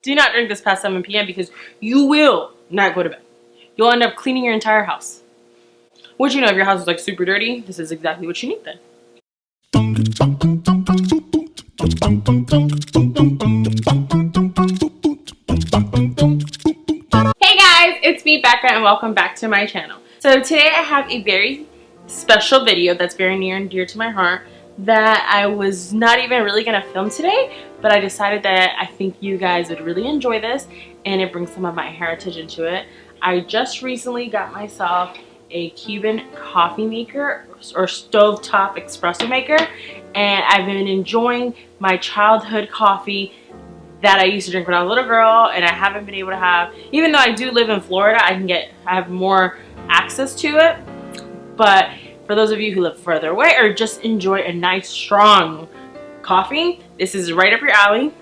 Do not drink this past 7 p.m. because you will not go to bed. You'll end up cleaning your entire house. Which, you know, if your house is like super dirty, this is exactly what you need then. Hey guys, it's me, Becca, and welcome back to my channel. So today I have a very special video that's very near and dear to my heart that I was not even really gonna film today, but I decided that I think you guys would really enjoy this and it brings some of my heritage into it. I just recently got myself a Cuban coffee maker or stovetop espresso maker, and I've been enjoying my childhood coffee that I used to drink when I was a little girl, and I haven't been able to have, even though I do live in Florida, I have more access to it. But for those of you who live further away or just enjoy a nice strong coffee, this is right up your alley.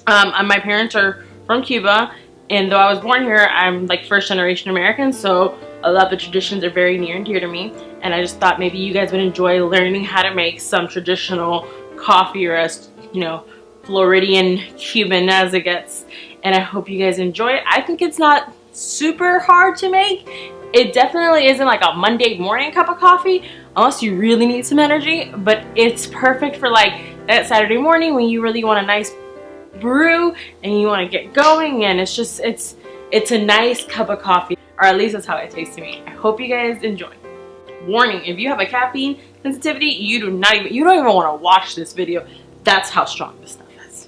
My parents are from Cuba, and though I was born here, I'm like first generation American, so a lot of the traditions are very near and dear to me, and I just thought maybe you guys would enjoy learning how to make some traditional coffee, or as you know, Floridian Cuban as it gets, and I hope you guys enjoy it. I think it's not super hard to make. It definitely isn't like a Monday morning cup of coffee unless you really need some energy, but it's perfect for like that Saturday morning when you really want a nice brew and you want to get going, and it's just it's a nice cup of coffee, or at least that's how it tastes to me. I hope you guys enjoy. Warning, if you have a caffeine sensitivity, you don't even want to watch this video. That's how strong this stuff is.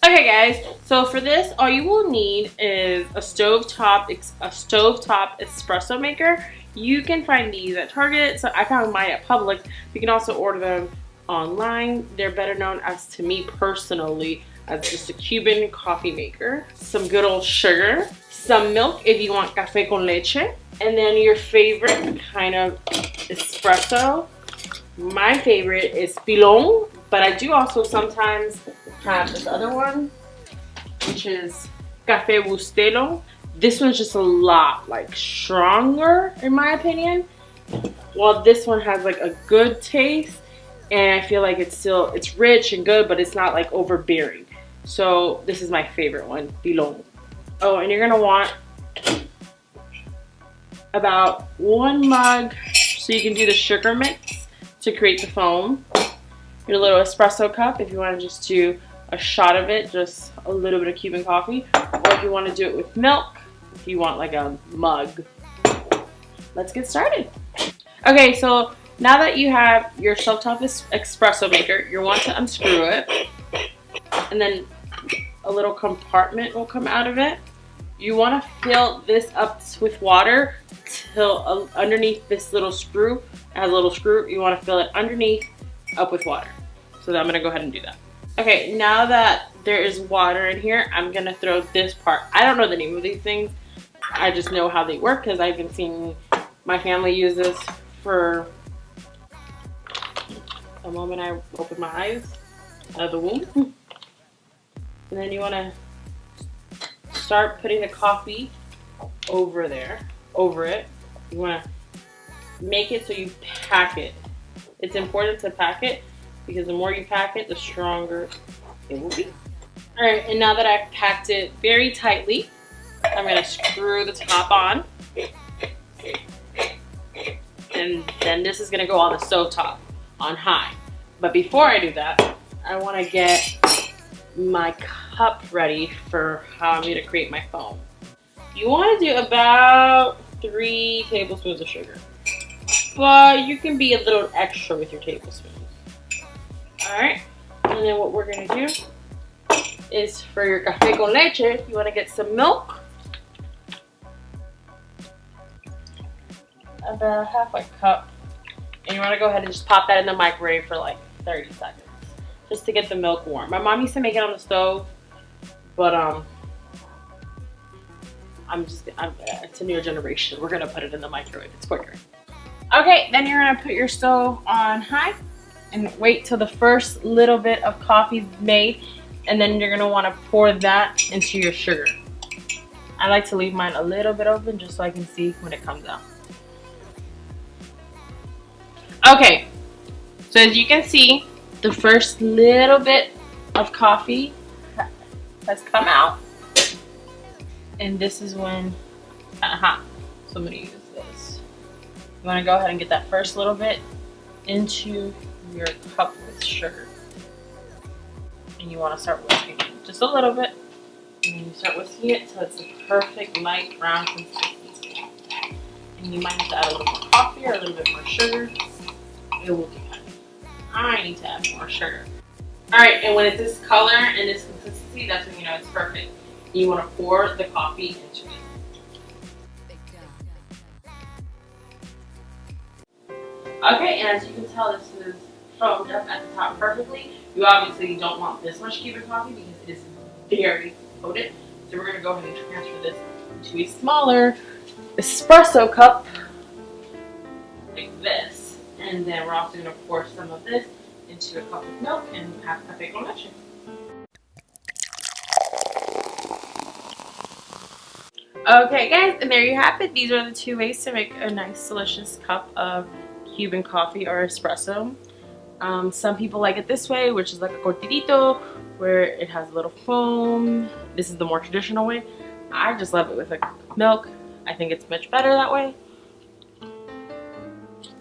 Okay guys, so for this all you will need is a stovetop espresso maker. You can find these at Target, so I found mine at Publix. You can also order them online. They're better known as, to me personally, as just a Cuban coffee maker. Some good old sugar, some milk if you want café con leche, and then your favorite kind of espresso. My favorite is pilon, but I do also sometimes have this other one, which is Café Bustelo. This one's just a lot like stronger in my opinion, while this one has like a good taste, and I feel like it's rich and good, but it's not like overbearing. So this is my favorite one, pilon. Oh, and you're gonna want about 1 mug so you can do the sugar mix to create the foam. Your little espresso cup if you want to just do a shot of it, just a little bit of Cuban coffee, or if you want to do it with milk, if you want like a mug. Let's get started. Okay, so now that you have your stovetop espresso maker, you'll want to unscrew it, and then a little compartment will come out of it. You want to fill this up with water till underneath this little screw. It has a little screw. You want to fill it underneath up with water. So I'm gonna go ahead and do that. Okay, now that there is water in here, I'm gonna throw this part. I don't know the name of these things. I just know how they work because I've been seeing my family use this for the moment I opened my eyes out of the womb. And then you wanna start putting the coffee over it. You wanna make it so you pack it. It's important to pack it because the more you pack it, the stronger it will be. All right, and now that I've packed it very tightly, I'm gonna screw the top on. And then this is gonna go on the stovetop on high. But before I do that, I wanna get my cup ready for how I'm gonna create my foam. You wanna do about 3 tablespoons of sugar, but you can be a little extra with your tablespoons. All right, and then what we're gonna do is for your café con leche, you wanna get some milk, about half a cup, and you wanna go ahead and just pop that in the microwave for like 30 seconds, just to get the milk warm. My mom used to make it on the stove, but it's a newer generation. We're gonna put it in the microwave, it's quicker. Okay, then you're gonna put your stove on high and wait till the first little bit of coffee is made, and then you're gonna wanna pour that into your sugar. I like to leave mine a little bit open just so I can see when it comes out. Okay, so as you can see, the first little bit of coffee has come out. And this is when kind of hot. So I'm gonna use this. You wanna go ahead and get that first little bit into your cup with sugar. And you wanna start whisking it just a little bit. And then you start whisking it till it's a perfect light brown consistency. And you might need to add a little more coffee or a little bit more sugar. It will depend. I need to add more sugar. Alright, and when it's this color and this consistency, that's when you know it's perfect. You want to pour the coffee into it. Okay, and as you can tell, this is foamed up at the top perfectly. You obviously don't want this much Cuban coffee because it is very potent. So we're going to go ahead and transfer this into a smaller espresso cup like this. And then we're also going to pour some of this into a cup of milk and have café con leche. Okay guys, and there you have it. These are the 2 ways to make a nice delicious cup of Cuban coffee or espresso. Some people like it this way, which is like a cortadito, where it has a little foam. This is the more traditional way. I just love it with like milk. I think it's much better that way.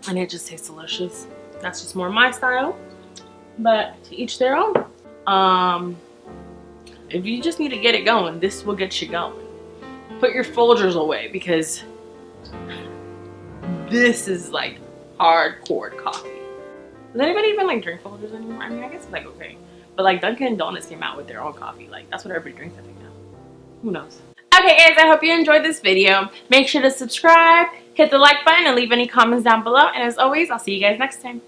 And it just tastes delicious. That's just more my style. But to each their own. If you just need to get it going, this will get you going. Put your Folgers away because this is like hardcore coffee. Does anybody even like drink Folgers anymore? I mean, I guess it's like okay. But like Dunkin' Donuts came out with their own coffee. Like that's what everybody drinks I think now. Who knows? Okay guys, I hope you enjoyed this video. Make sure to subscribe, hit the like button, and leave any comments down below. And as always, I'll see you guys next time.